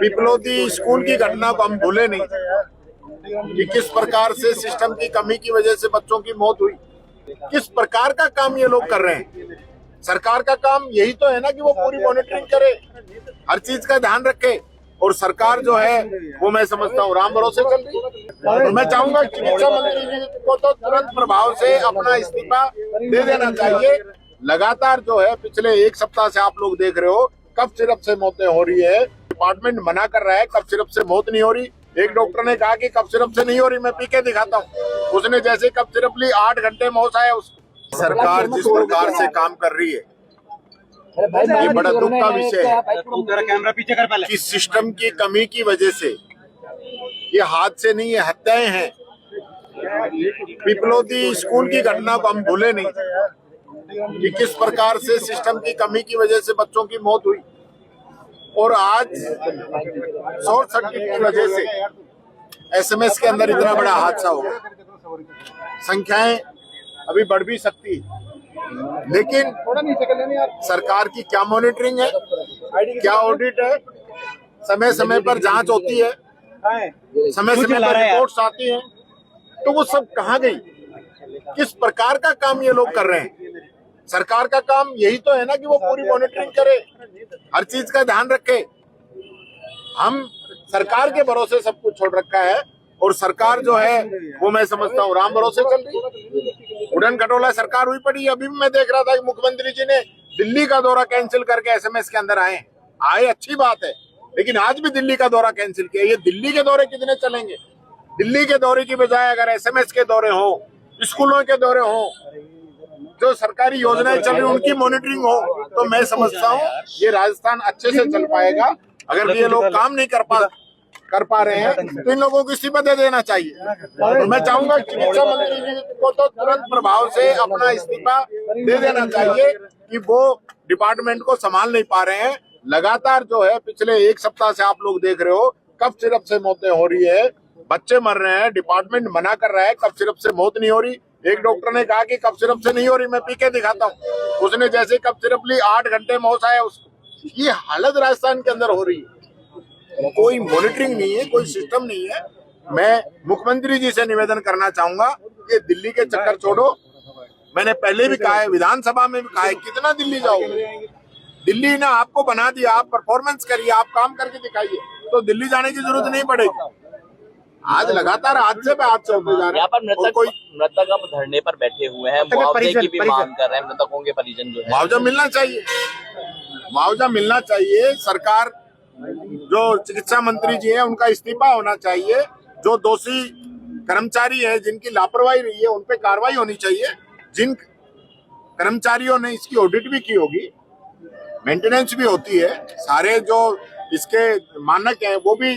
Piplodi school की घटना को हम भूले नहीं कि किस प्रकार से सिस्टम की कमी की वजह से बच्चों की मौत हुई। किस प्रकार का काम ये लोग कर रहे हैं। सरकार का काम यही तो है ना कि वो पूरी मॉनिटरिंग करे, हर चीज का ध्यान रखे। और सरकार जो है वो मैं समझता हूँ राम भरोसे चल रही है। तो मैं चाहूंगा चिकित्सा मंत्री जी को तो तुरंत प्रभाव से अपना इस्तीफा दे देना चाहिए। लगातार जो है पिछले एक सप्ताह से आप लोग देख रहे हो कफ सिरप से मौतें हो रही है। डिपार्टमेंट मना कर रहा है कफ सिरप से मौत नहीं हो रही। एक डॉक्टर ने कहा कि कफ सिरप से नहीं हो रही, मैं पी के दिखाता हूँ। उसने जैसे कफ सिरप ली 8 घंटे में होश आया उसको। सरकार जिस प्रकार से काम कर रही है ये बड़ा दुख का विषय है कि सिस्टम की कमी की वजह से ये हादसे नहीं, ये हत्याएं हैं। पिपलोदी स्कूल की घटना को हम भूले नहीं कि किस प्रकार से सिस्टम की कमी की वजह से बच्चों की मौत हुई। और आज शॉर्ट सर्किट की वजह से एसएमएस के अंदर इतना बड़ा हादसा होगा। संख्याएं अभी बढ़ भी सकती है, लेकिन सरकार की क्या मॉनिटरिंग है, क्या ऑडिट है, समय समय पर जांच होती है, समय समय पर रिपोर्ट्स आती हैं, तो वो सब कहाँ गई। किस प्रकार का काम ये लोग कर रहे हैं। सरकार का काम यही तो है ना कि वो पूरी मॉनिटरिंग करे, हर चीज का ध्यान रखे। हम सरकार के भरोसे सब कुछ छोड़ रखा है और सरकार जो है वो मैं समझता हूँ राम भरोसे चल रही है। उड़न खटोला सरकार हुई पड़ी। अभी भी मैं देख रहा था कि मुख्यमंत्री जी ने दिल्ली का दौरा कैंसिल करके एसएमएस के अंदर आए, अच्छी बात है, लेकिन आज भी दिल्ली का दौरा कैंसिल किया। ये दिल्ली के दौरे कितने चलेंगे। दिल्ली के दौरे की बजाय अगर एसएमएस के दौरे हो, स्कूलों के दौरे हो, जो सरकारी योजनाएं चल रही उनकी मॉनिटरिंग हो, तो मैं समझता हूँ ये राजस्थान अच्छे से चल पाएगा। अगर ये लोग काम नहीं कर पा रहे हैं तो इन लोगों को इस्तीफा दे देना चाहिए। तो मैं चाहूंगा चिकित्सा मंत्री जी को तो तुरंत प्रभाव से अपना इस्तीफा दे देना चाहिए कि वो डिपार्टमेंट को संभाल नहीं पा रहे हैं। लगातार जो है पिछले एक सप्ताह से आप लोग देख रहे हो कफ सिरप से मौतें हो रही है, बच्चे मर रहे हैं। डिपार्टमेंट मना कर रहा है कफ सिरप से मौत नहीं हो रही। एक डॉक्टर ने कहा कि कफ सिरप से नहीं हो रही, मैं पी के दिखाता हूँ। उसने जैसे कफ सिरप ली 8 घंटे में होश आया उसको। ये हालत राजस्थान के अंदर हो रही है। कोई मॉनिटरिंग नहीं है, कोई सिस्टम नहीं है। मैं मुख्यमंत्री जी से निवेदन करना चाहूंगा कि दिल्ली के चक्कर छोड़ो। मैंने पहले भी कहा है, विधानसभा में भी कहा है, कितना दिल्ली जाओगे। दिल्ली ने आपको बना दिया, आप परफॉर्मेंस करिए, आप काम करके दिखाइए, तो दिल्ली जाने की जरूरत नहीं पड़ेगी। आज लगातार हादसे पे हादसे होते जा रहे हैं। यहाँ पर मृतक अब धरने पर बैठे हुए हैं, मुआवजे की भी मांग कर रहे हैं। मृतकों के परिजन जो है मुआवजा मिलना चाहिए, मुआवजा मिलना चाहिए। सरकार जो चिकित्सा मंत्री जी हैं उनका इस्तीफा होना चाहिए। जो दोषी कर्मचारी है, जिनकी लापरवाही रही है, उन पे कार्रवाई होनी चाहिए। जिन कर्मचारियों ने इसकी ऑडिट भी की होगी, मेंटेनेंस भी होती है, सारे जो इसके मानक हैं वो भी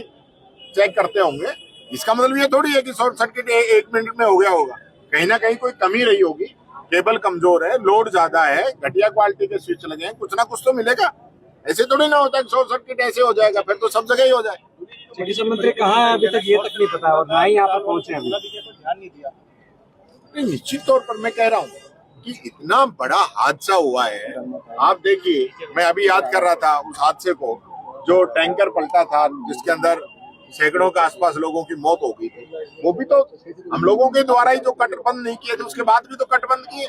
चेक करते होंगे। इसका मतलब ये थोड़ी है कि शॉर्ट सर्किट 1 मिनट में हो गया होगा। कहीं ना कहीं कोई कमी रही होगी, केबल कमजोर है, लोड ज्यादा है, घटिया क्वालिटी के स्विच लगे हैं, कुछ ना कुछ तो मिलेगा। ऐसे थोड़ी ना होता है शॉर्ट सर्किट ऐसे हो जाएगा, फिर तो सब जगह ही हो जाए। चिकित्सा मंत्री कहाँ है अभी तक ये तक नहीं पता और ना ही यहाँ पर पहुंचे अभी। ध्यान नहीं दिया। निश्चित तौर पर मैं कह रहा हूँ कि इतना बड़ा हादसा हुआ है। आप देखिए, मैं अभी याद कर रहा था उस हादसे को, जो टैंकर पलटा था जिसके अंदर सैकड़ों के आसपास लोगों की मौत हो गई थी। वो भी तो हम लोगों के द्वारा ही जो कट बंद नहीं किए थे, उसके बाद भी तो कट बंद किए।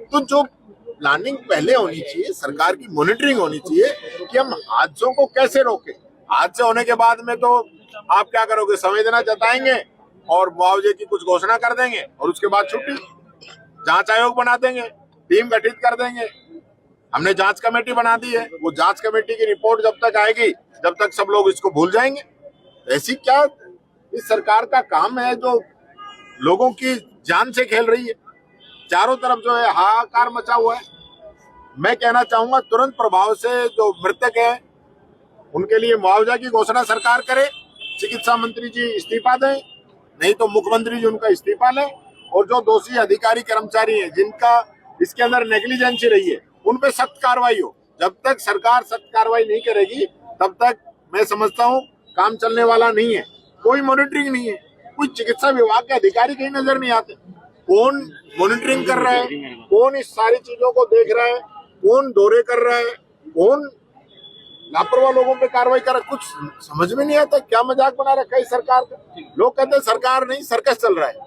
तो जो प्लानिंग पहले होनी चाहिए, सरकार की मॉनिटरिंग होनी चाहिए कि हम हादसों को कैसे रोकें। हादसे होने के बाद में तो आप क्या करोगे, संवेदना जताएंगे और मुआवजे की कुछ घोषणा कर देंगे और उसके बाद छुट्टी। जांच आयोग बना देंगे, टीम गठित कर देंगे। हमने जांच कमेटी बना दी है, वो जांच कमेटी की रिपोर्ट जब तक आएगी जब तक सब लोग इसको भूल जाएंगे। ऐसी क्या इस सरकार का काम है जो लोगों की जान से खेल रही है। चारों तरफ जो है हाहाकार मचा हुआ है। मैं कहना चाहूंगा तुरंत प्रभाव से जो मृतक है उनके लिए मुआवजा की घोषणा सरकार करे। चिकित्सा मंत्री जी इस्तीफा दें, नहीं तो मुख्यमंत्री जी उनका इस्तीफा लें। और जो दोषी अधिकारी कर्मचारी हैं जिनका इसके अंदर नेग्लिजेंसी रही है, उन पे सख्त कार्रवाई हो। जब तक सरकार सख्त कार्रवाई नहीं करेगी तब तक मैं समझता हूँ काम चलने वाला नहीं है। कोई मॉनिटरिंग नहीं है, कोई चिकित्सा विभाग के अधिकारी कहीं नजर नहीं आते। कौन मॉनिटरिंग कर रहा है, कौन इस सारी चीजों को देख रहा है, कौन दौरे कर रहा है, कौन लापरवाह लोगों पे कार्रवाई करा। कुछ समझ में नहीं आता क्या मजाक बना रखा है इस सरकार का। लोग कहते हैं सरकार नहीं सर्कस चल रहा है।